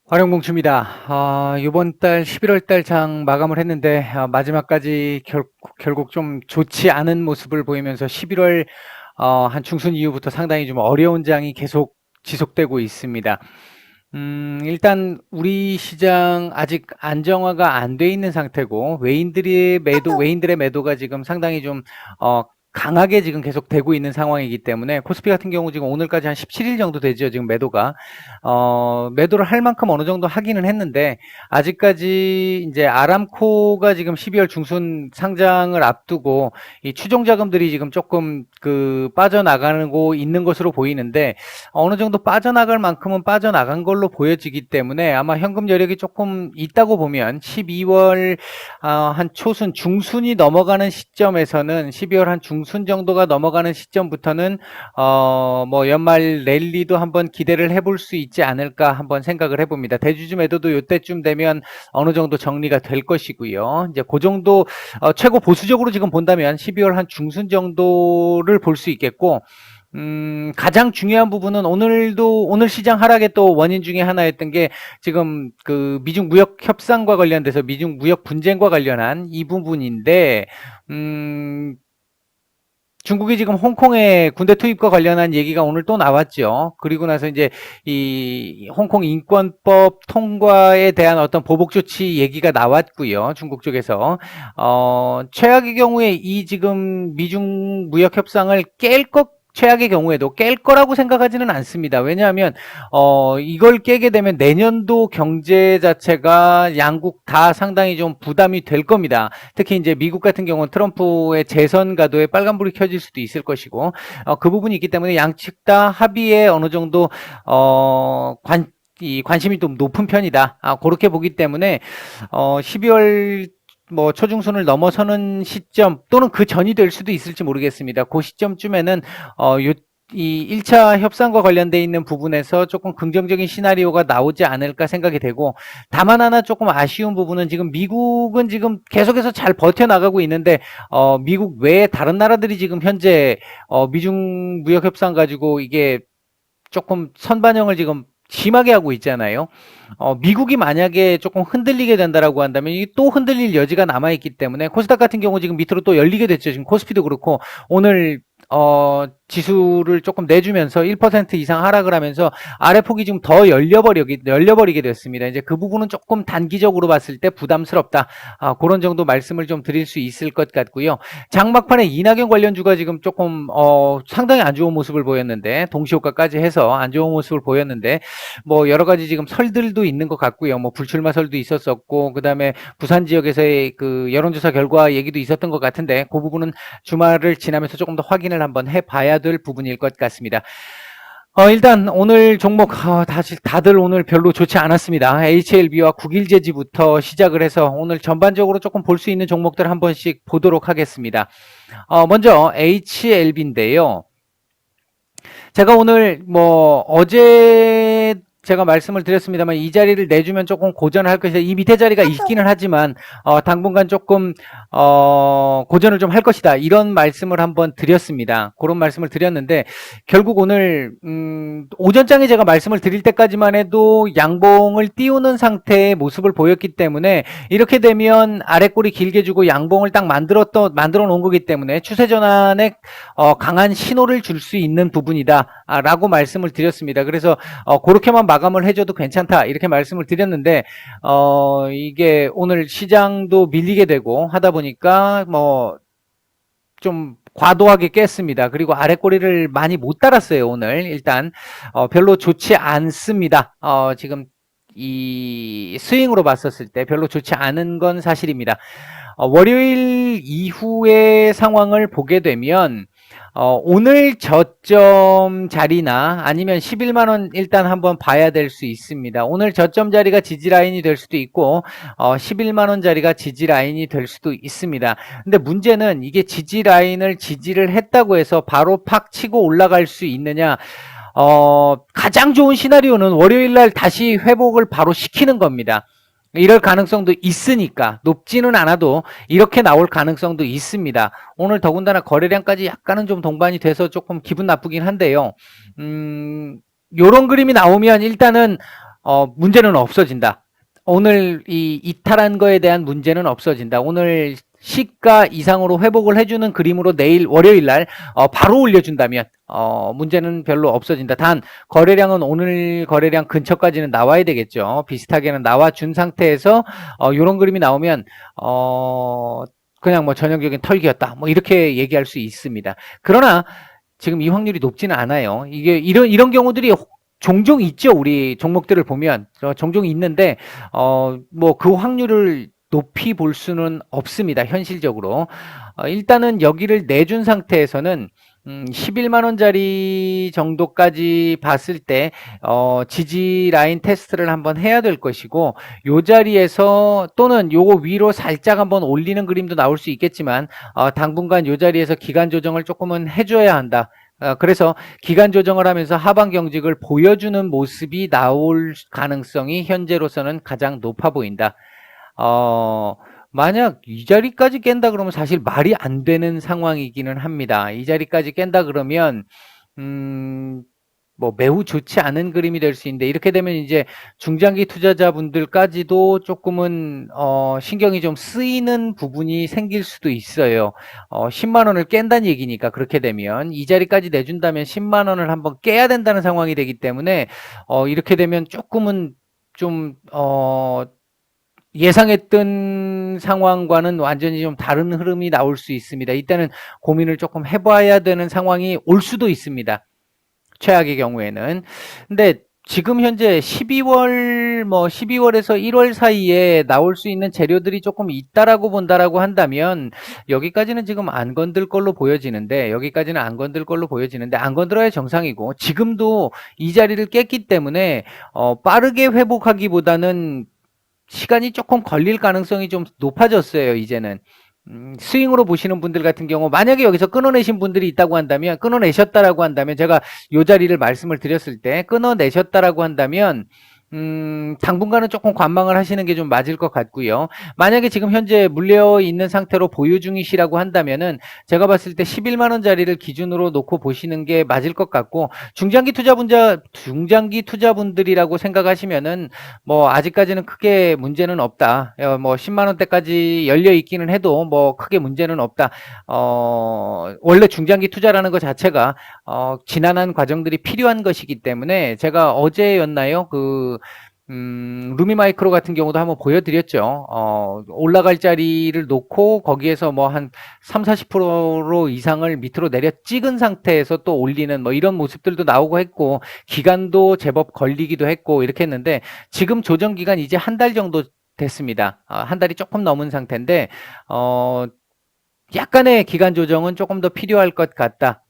활용봉추입니다. 이번 달 11월 달 장 마감을 했는데 마지막까지 결국 좀 좋지 않은 모습을 보이면서 11월 한 중순 이후부터 상당히 좀 어려운 장이 계속 지속되고 있습니다. 일단 우리 시장 아직 안정화가 안 돼 있는 상태고 외인들의 매도가 지금 상당히 좀 강하게 지금 계속 되고 있는 상황이기 때문에 코스피 같은 경우 지금 오늘까지 한 17일 정도 되죠. 지금 매도가 매도를 할 만큼 어느 정도 하기는 했는데 아직까지 이제 아람코가 지금 12월 중순 상장을 앞두고 이 추종 자금들이 지금 조금 빠져나가고 있는 것으로 보이는데 어느 정도 빠져나갈 만큼은 빠져나간 걸로 보여지기 때문에 아마 현금 여력이 조금 있다고 보면 12월 한 초순 중순이 넘어가는 시점에서는 12월 한 중순 정도가 넘어가는 시점부터는 뭐 연말 랠리도 한번 기대를 해볼 수 있지 않을까 한번 생각을 해봅니다. 대주주 매도도 이때쯤 되면 어느 정도 정리가 될 것이고요. 이제 그 정도 최고 보수적으로 지금 본다면 12월 한 중순 정도를 볼 수 있겠고 가장 중요한 부분은 오늘 시장 하락의 또 원인 중에 하나였던 게 지금 미중 무역 협상과 관련돼서 미중 무역 분쟁과 관련한 이 부분인데, 중국이 지금 홍콩에 군대 투입과 관련한 얘기가 오늘 또 나왔죠. 그리고 나서 이제 이 홍콩 인권법 통과에 대한 어떤 보복 조치 얘기가 나왔고요. 중국 쪽에서 최악의 경우에 이 지금 미중 무역 협상을 최악의 경우에도 깰 거라고 생각하지는 않습니다. 왜냐하면 이걸 깨게 되면 내년도 경제 자체가 양국 다 상당히 좀 부담이 될 겁니다. 특히 이제 미국 같은 경우는 트럼프의 재선 가도에 빨간불이 켜질 수도 있을 것이고 그 부분이 있기 때문에 양측 다 합의에 어느 정도 관심이 좀 높은 편이다. 그렇게 보기 때문에 12월 뭐 초중순을 넘어서는 시점 또는 그 전이 될 수도 있을지 모르겠습니다. 그 시점쯤에는 이 1차 협상과 관련돼 있는 부분에서 조금 긍정적인 시나리오가 나오지 않을까 생각이 되고, 다만 하나 조금 아쉬운 부분은 지금 미국은 지금 계속해서 잘 버텨나가고 있는데 미국 외에 다른 나라들이 지금 현재 미중 무역 협상 가지고 이게 조금 선반영을 지금 심하게 하고 있잖아요. 미국이 만약에 조금 흔들리게 된다라고 한다면 이게 또 흔들릴 여지가 남아있기 때문에 코스닥 같은 경우 지금 밑으로 또 열리게 됐죠. 지금 코스피도 그렇고 오늘 지수를 조금 내주면서 1% 이상 하락을 하면서 아래 폭이 지금 더 열려버리게 됐습니다. 이제 그 부분은 조금 단기적으로 봤을 때 부담스럽다. 그런 정도 말씀을 좀 드릴 수 있을 것 같고요. 장막판에 이낙연 관련주가 지금 조금 상당히 안 좋은 모습을 보였는데, 동시효과까지 해서 안 좋은 모습을 보였는데, 뭐 여러 가지 지금 설들도 있는 것 같고요. 뭐 불출마설도 있었었고, 그 다음에 부산 지역에서의 그 여론조사 결과 얘기도 있었던 것 같은데, 그 부분은 주말을 지나면서 조금 더 확인을 한번 해봐야 될 부분일 것 같습니다. 일단 오늘 종목 다들 오늘 별로 좋지 않았습니다. HLB와 국일제지부터 시작을 해서 오늘 전반적으로 조금 볼 수 있는 종목들 한 번씩 보도록 하겠습니다. 먼저 HLB인데요. 제가 오늘 어제 제가 말씀을 드렸습니다만 이 자리를 내주면 조금 고전을 할 것이다. 이 밑에 자리가 있기는 하지만 당분간 조금 고전을 좀 할 것이다. 이런 말씀을 한번 드렸습니다. 그런 말씀을 드렸는데 결국 오늘 오전장에 제가 말씀을 드릴 때까지만 해도 양봉을 띄우는 상태의 모습을 보였기 때문에 이렇게 되면 아랫골이 길게 주고 양봉을 딱 만들어 놓은 거기 때문에 추세 전환에 강한 신호를 줄 수 있는 부분이다 라고 말씀을 드렸습니다. 그래서 그렇게만 마감을 해줘도 괜찮다 이렇게 말씀을 드렸는데 이게 오늘 시장도 밀리게 되고 하다 보니까 좀 과도하게 깼습니다. 그리고 아랫꼬리를 많이 못 달았어요. 오늘 일단 별로 좋지 않습니다. 지금 이 스윙으로 봤었을 때 별로 좋지 않은 건 사실입니다. 월요일 이후의 상황을 보게 되면 오늘 저점 자리나 아니면 11만원 일단 한번 봐야 될 수 있습니다. 오늘 저점 자리가 지지라인이 될 수도 있고 11만원 자리가 지지라인이 될 수도 있습니다. 근데 문제는 이게 지지라인을 지지를 했다고 해서 바로 팍 치고 올라갈 수 있느냐, 가장 좋은 시나리오는 월요일날 다시 회복을 바로 시키는 겁니다. 이럴 가능성도 있으니까, 높지는 않아도 이렇게 나올 가능성도 있습니다. 오늘 더군다나 거래량까지 약간은 좀 동반이 돼서 조금 기분 나쁘긴 한데요. 요런 그림이 나오면 일단은 문제는 없어진다. 오늘 이 이탈한 거에 대한 문제는 없어진다. 오늘 시가 이상으로 회복을 해주는 그림으로 내일 월요일 날 바로 올려준다면 문제는 별로 없어진다. 단 거래량은 오늘 거래량 근처까지는 나와야 되겠죠. 비슷하게는 나와준 상태에서 이런 그림이 나오면 그냥 뭐 전형적인 털기였다. 뭐 이렇게 얘기할 수 있습니다. 그러나 지금 이 확률이 높지는 않아요. 이게 이런 경우들이 종종 있죠. 우리 종목들을 보면 종종 있는데 뭐 그 확률을 높이 볼 수는 없습니다. 현실적으로. 일단은 여기를 내준 상태에서는 11만 원짜리 정도까지 봤을 때 지지 라인 테스트를 한번 해야 될 것이고, 요 자리에서 또는 요거 위로 살짝 한번 올리는 그림도 나올 수 있겠지만 당분간 요 자리에서 기간 조정을 조금은 해줘야 한다. 그래서 기간 조정을 하면서 하방 경직을 보여주는 모습이 나올 가능성이 현재로서는 가장 높아 보인다. 만약 이 자리까지 깬다 그러면 사실 말이 안 되는 상황이기는 합니다. 이 자리까지 깬다 그러면 뭐 매우 좋지 않은 그림이 될 수 있는데, 이렇게 되면 이제 중장기 투자자분들까지도 조금은 신경이 좀 쓰이는 부분이 생길 수도 있어요. 10만 원을 깬다는 얘기니까. 그렇게 되면 이 자리까지 내준다면 10만 원을 한번 깨야 된다는 상황이 되기 때문에 이렇게 되면 조금은 좀 예상했던 상황과는 완전히 좀 다른 흐름이 나올 수 있습니다. 이때는 고민을 조금 해봐야 되는 상황이 올 수도 있습니다. 최악의 경우에는. 근데 지금 현재 12월에서 1월 사이에 나올 수 있는 재료들이 조금 있다라고 본다라고 한다면 여기까지는 지금 안 건들 걸로 보여지는데, 안 건드려야 정상이고, 지금도 이 자리를 깼기 때문에 빠르게 회복하기보다는 시간이 조금 걸릴 가능성이 좀 높아졌어요, 이제는. 스윙으로 보시는 분들 같은 경우, 만약에 여기서 끊어내신 분들이 있다고 한다면, 끊어내셨다라고 한다면, 제가 요 자리를 말씀을 드렸을 때 끊어내셨다라고 한다면 당분간은 조금 관망을 하시는 게 좀 맞을 것 같고요. 만약에 지금 현재 물려 있는 상태로 보유 중이시라고 한다면은 제가 봤을 때 11만 원짜리를 기준으로 놓고 보시는 게 맞을 것 같고, 중장기 투자분들이라고 생각하시면은 뭐 아직까지는 크게 문제는 없다. 뭐 10만 원대까지 열려 있기는 해도 뭐 크게 문제는 없다. 원래 중장기 투자라는 것 자체가 지난한 과정들이 필요한 것이기 때문에, 제가 어제였나요? 루미마이크로 같은 경우도 한번 보여드렸죠. 올라갈 자리를 놓고 거기에서 뭐 한 3, 40% 이상을 밑으로 내려 찍은 상태에서 또 올리는 뭐 이런 모습들도 나오고 했고, 기간도 제법 걸리기도 했고 이렇게 했는데, 지금 조정 기간 이제 한 달 정도 됐습니다. 한 달이 조금 넘은 상태인데, 약간의 기간 조정은 조금 더 필요할 것 같다.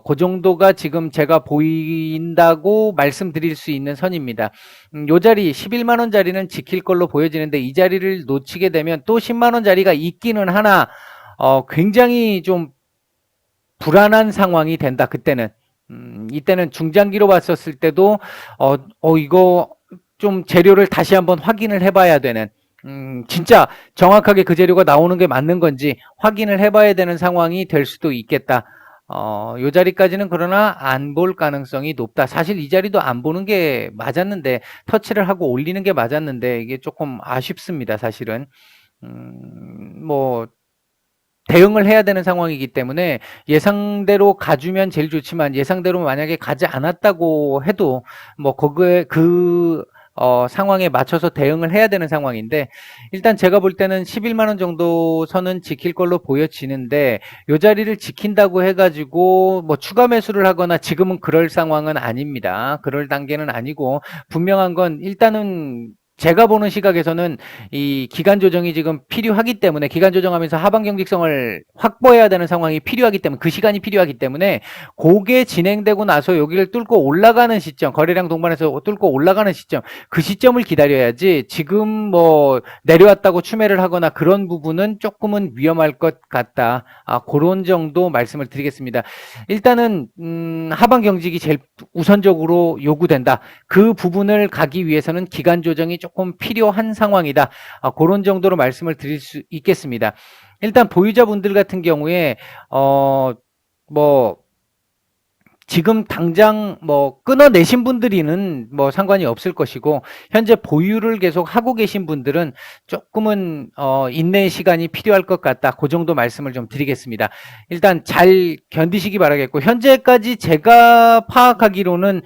그 정도가 지금 제가 보인다고 말씀드릴 수 있는 선입니다. 요 자리 11만 원짜리는 지킬 걸로 보여지는데, 이 자리를 놓치게 되면 또 10만 원짜리가 있기는 하나 굉장히 좀 불안한 상황이 된다. 그때는 이때는 중장기로 봤었을 때도 이거 좀 재료를 다시 한번 확인을 해봐야 되는, 진짜 정확하게 그 재료가 나오는 게 맞는 건지 확인을 해봐야 되는 상황이 될 수도 있겠다. 요 자리까지는 그러나 안 볼 가능성이 높다. 사실 이 자리도 안 보는 게 맞았는데, 터치를 하고 올리는 게 맞았는데, 이게 조금 아쉽습니다. 사실은. 뭐 대응을 해야 되는 상황이기 때문에 예상대로 가주면 제일 좋지만, 예상대로 만약에 가지 않았다고 해도 뭐 거기에 상황에 맞춰서 대응을 해야 되는 상황인데, 일단 제가 볼 때는 11만 원 정도 선은 지킬 걸로 보여지는데, 요 자리를 지킨다고 해가지고 뭐 추가 매수를 하거나 지금은 그럴 상황은 아닙니다. 그럴 단계는 아니고, 분명한 건 일단은 제가 보는 시각에서는 이 기간 조정이 지금 필요하기 때문에, 기간 조정하면서 하방 경직성을 확보해야 되는 상황이 필요하기 때문에, 그 시간이 필요하기 때문에, 그게 진행되고 나서 여기를 뚫고 올라가는 시점, 거래량 동반해서 뚫고 올라가는 시점, 그 시점을 기다려야지, 지금 뭐 내려왔다고 추매를 하거나 그런 부분은 조금은 위험할 것 같다. 그런 정도 말씀을 드리겠습니다. 일단은 하방 경직이 제일 우선적으로 요구된다. 그 부분을 가기 위해서는 기간 조정이 조금 필요한 상황이다. 그런 정도로 말씀을 드릴 수 있겠습니다. 일단 보유자분들 같은 경우에 뭐 지금 당장 뭐 끊어내신 분들이는 뭐 상관이 없을 것이고 현재 보유를 계속 하고 계신 분들은 조금은 인내의 시간이 필요할 것 같다. 그 정도 말씀을 좀 드리겠습니다. 일단 잘 견디시기 바라겠고 현재까지 제가 파악하기로는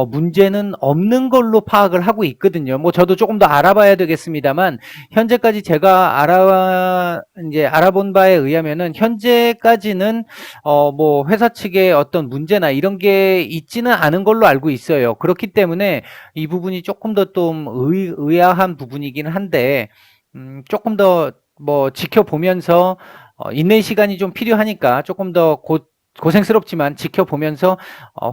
문제는 없는 걸로 파악을 하고 있거든요. 뭐 저도 조금 더 알아봐야 되겠습니다만 현재까지 제가 알아본 바에 의하면은 현재까지는 뭐 회사 측의 어떤 문제나 이런 게 있지는 않은 걸로 알고 있어요. 그렇기 때문에 이 부분이 조금 더 좀 의아한 부분이긴 한데 조금 더 뭐 지켜보면서 인내 시간이 좀 필요하니까 조금 더 고생스럽지만 지켜보면서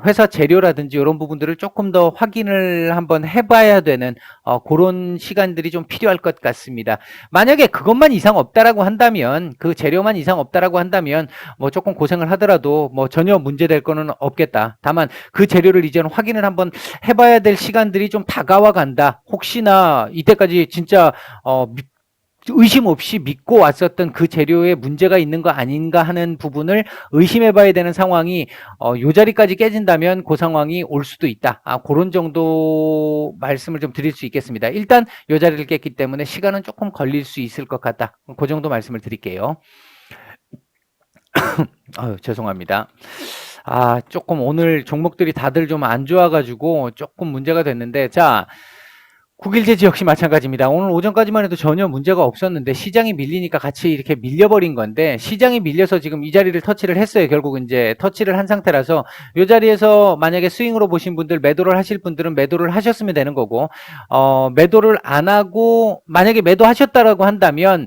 회사 재료라든지 이런 부분들을 조금 더 확인을 한번 해봐야 되는 그런 시간들이 좀 필요할 것 같습니다. 만약에 그것만 이상 없다라고 한다면 그 재료만 이상 없다라고 한다면 뭐 조금 고생을 하더라도 뭐 전혀 문제될 거는 없겠다. 다만 그 재료를 이제는 확인을 한번 해봐야 될 시간들이 좀 다가와 간다. 혹시나 이때까지 진짜 의심 없이 믿고 왔었던 그 재료에 문제가 있는 거 아닌가 하는 부분을 의심해 봐야 되는 상황이 요 자리까지 깨진다면 그 상황이 올 수도 있다. 그런 정도 말씀을 좀 드릴 수 있겠습니다. 일단 요 자리를 깼기 때문에 시간은 조금 걸릴 수 있을 것 같다. 그 정도 말씀을 드릴게요. 죄송합니다. 조금 오늘 종목들이 다들 좀 안 좋아가지고 조금 문제가 됐는데, 자, 국일제지 역시 마찬가지입니다. 오늘 오전까지만 해도 전혀 문제가 없었는데 시장이 밀리니까 같이 이렇게 밀려버린 건데 시장이 밀려서 지금 이 자리를 터치를 했어요. 결국 이제 터치를 한 상태라서 이 자리에서 만약에 스윙으로 보신 분들 매도를 하실 분들은 매도를 하셨으면 되는 거고 매도를 안 하고 만약에 매도하셨다라고 한다면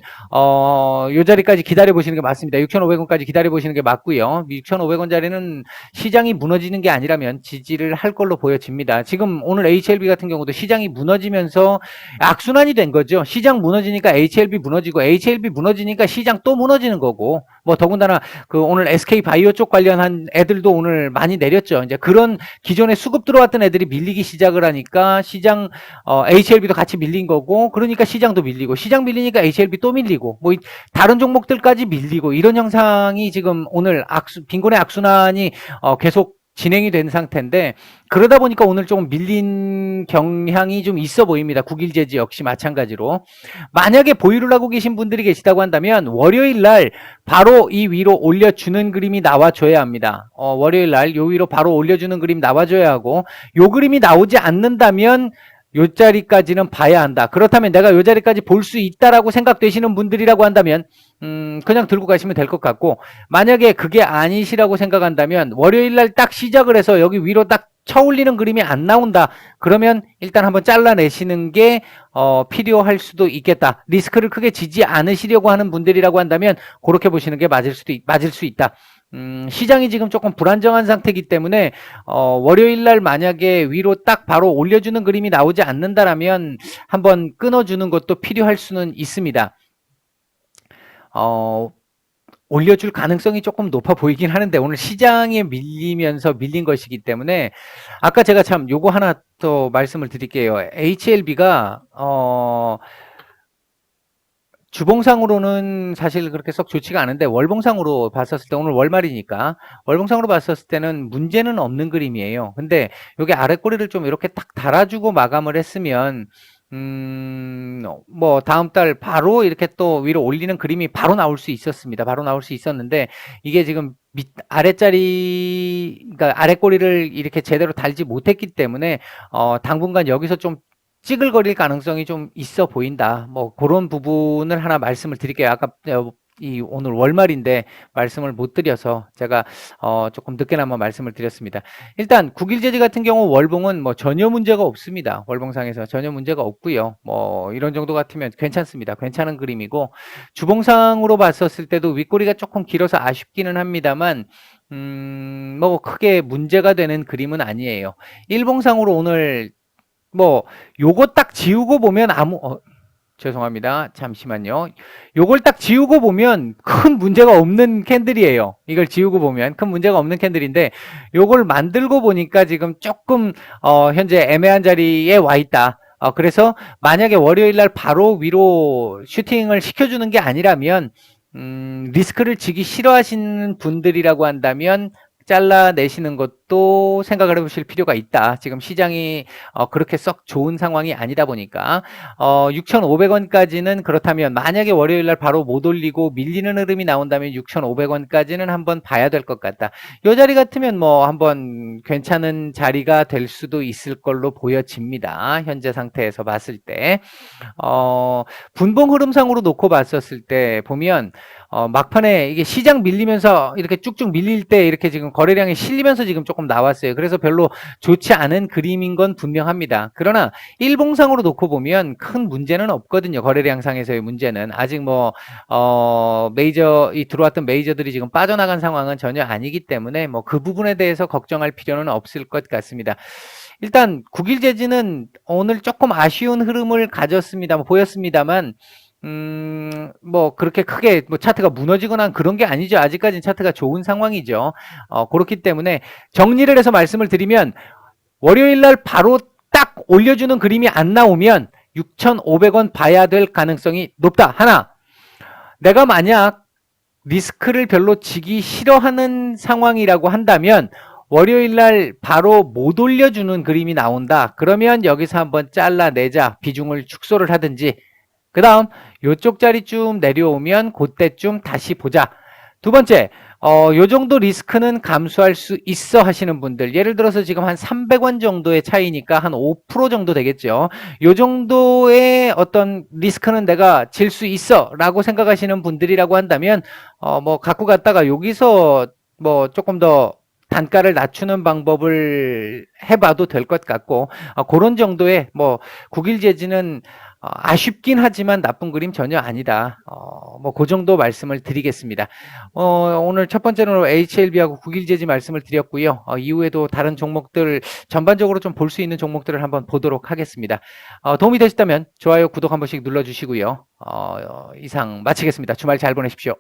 이 자리까지 기다려 보시는 게 맞습니다. 6,500원까지 기다려 보시는 게 맞고요. 6,500원짜리는 시장이 무너지는 게 아니라면 지지를 할 걸로 보여집니다. 지금 오늘 HLB 같은 경우도 시장이 무너지면서 악순환이 된 거죠. 시장 무너지니까 HLB 무너지고 HLB 무너지니까 시장 또 무너지는 거고 뭐 더군다나 그 오늘 SK 바이오 쪽 관련한 애들도 오늘 많이 내렸죠. 이제 그런 기존에 수급 들어왔던 애들이 밀리기 시작을 하니까 시장 HLB도 같이 밀린 거고 그러니까 시장도 밀리고 시장 밀리니까 HLB 또 밀리고 뭐 다른 종목들까지 밀리고 이런 현상이 지금 오늘 빈곤의 악순환이 계속 진행이 된 상태인데 그러다 보니까 오늘 조금 밀린 경향이 좀 있어 보입니다. 국일제지 역시 마찬가지로 만약에 보유를 하고 계신 분들이 계시다고 한다면 월요일 날 바로 이 위로 올려주는 그림이 나와줘야 합니다. 월요일 날 요 위로 바로 올려주는 그림 나와줘야 하고 요 그림이 나오지 않는다면 요 자리까지는 봐야 한다. 그렇다면 내가 요 자리까지 볼 수 있다라고 생각되시는 분들이라고 한다면 그냥 들고 가시면 될 것 같고 만약에 그게 아니시라고 생각한다면 월요일날 딱 시작을 해서 여기 위로 딱 쳐올리는 그림이 안 나온다. 그러면 일단 한번 잘라내시는 게 필요할 수도 있겠다. 리스크를 크게 지지 않으시려고 하는 분들이라고 한다면 그렇게 보시는 게 맞을 수 있다. 시장이 지금 조금 불안정한 상태이기 때문에 월요일날 만약에 위로 딱 바로 올려주는 그림이 나오지 않는다라면 한번 끊어주는 것도 필요할 수는 있습니다. 올려줄 가능성이 조금 높아 보이긴 하는데 오늘 시장에 밀리면서 밀린 것이기 때문에 아까 제가 참 요거 하나 더 말씀을 드릴게요. HLB가 주봉상으로는 사실 그렇게 썩 좋지가 않은데 월봉상으로 봤었을 때 오늘 월말이니까 월봉상으로 봤었을 때는 문제는 없는 그림이에요. 근데 여기 아랫꼬리를 좀 이렇게 딱 달아주고 마감을 했으면 뭐 다음 달 바로 이렇게 또 위로 올리는 그림이 바로 나올 수 있었습니다. 바로 나올 수 있었는데 이게 지금 그러니까 아랫꼬리를 이렇게 제대로 달지 못했기 때문에 당분간 여기서 좀 찌글거릴 가능성이 좀 있어 보인다. 뭐 그런 부분을 하나 말씀을 드릴게요. 아까 오늘 월말인데 말씀을 못 드려서 제가 조금 늦게나마 말씀을 드렸습니다. 일단 국일제지 같은 경우 월봉은 뭐 전혀 문제가 없습니다. 월봉상에서 전혀 문제가 없고요. 뭐 이런 정도 같으면 괜찮습니다. 괜찮은 그림이고 주봉상으로 봤었을 때도 윗꼬리가 조금 길어서 아쉽기는 합니다만 뭐 크게 문제가 되는 그림은 아니에요. 일봉상으로 오늘 뭐 요거 딱 지우고 보면 죄송합니다. 잠시만요. 요걸 딱 지우고 보면 큰 문제가 없는 캔들이에요. 이걸 지우고 보면 큰 문제가 없는 캔들인데 요걸 만들고 보니까 지금 조금 현재 애매한 자리에 와 있다. 그래서 만약에 월요일날 바로 위로 슈팅을 시켜주는 게 아니라면 리스크를 지기 싫어하시는 분들이라고 한다면 잘라내시는 것도 생각을 해보실 필요가 있다. 지금 시장이 그렇게 썩 좋은 상황이 아니다 보니까 6,500원까지는 그렇다면 만약에 월요일 날 바로 못 올리고 밀리는 흐름이 나온다면 6,500원까지는 한번 봐야 될 것 같다. 이 자리 같으면 뭐 한번 괜찮은 자리가 될 수도 있을 걸로 보여집니다. 현재 상태에서 봤을 때 분봉 흐름상으로 놓고 봤었을 때 보면 막판에 이게 시장 밀리면서 이렇게 쭉쭉 밀릴 때 이렇게 지금 거래량이 실리면서 지금 조금 나왔어요. 그래서 별로 좋지 않은 그림인 건 분명합니다. 그러나 일봉상으로 놓고 보면 큰 문제는 없거든요. 거래량상에서의 문제는 아직 뭐 메이저 이 들어왔던 메이저들이 지금 빠져나간 상황은 전혀 아니기 때문에 뭐 그 부분에 대해서 걱정할 필요는 없을 것 같습니다. 일단 국일제지는 오늘 조금 아쉬운 흐름을 가졌습니다. 보였습니다만 뭐 그렇게 크게 뭐 차트가 무너지거나 그런 게 아니죠. 아직까지는 차트가 좋은 상황이죠. 그렇기 때문에 정리를 해서 말씀을 드리면 월요일 날 바로 딱 올려주는 그림이 안 나오면 6,500원 봐야 될 가능성이 높다. 하나, 내가 만약 리스크를 별로 지기 싫어하는 상황이라고 한다면 월요일 날 바로 못 올려주는 그림이 나온다. 그러면 여기서 한번 잘라내자. 비중을 축소를 하든지. 그 다음 요쪽 자리쯤 내려오면 그때쯤 다시 보자. 두 번째, 요 정도 리스크는 감수할 수 있어 하시는 분들, 예를 들어서 지금 한 300원 정도의 차이니까 한 5% 정도 되겠죠. 요 정도의 어떤 리스크는 내가 질 수 있어 라고 생각하시는 분들이라고 한다면 뭐 갖고 갔다가 여기서 뭐 조금 더 단가를 낮추는 방법을 해봐도 될 것 같고, 그런 정도의 뭐 국일제지는 아쉽긴 하지만 나쁜 그림 전혀 아니다. 뭐 그 정도 말씀을 드리겠습니다. 오늘 첫 번째로 HLB하고 국일제지 말씀을 드렸고요. 이후에도 다른 종목들 전반적으로 좀 볼 수 있는 종목들을 한번 보도록 하겠습니다. 도움이 되셨다면 좋아요, 구독 한 번씩 눌러주시고요. 이상 마치겠습니다. 주말 잘 보내십시오.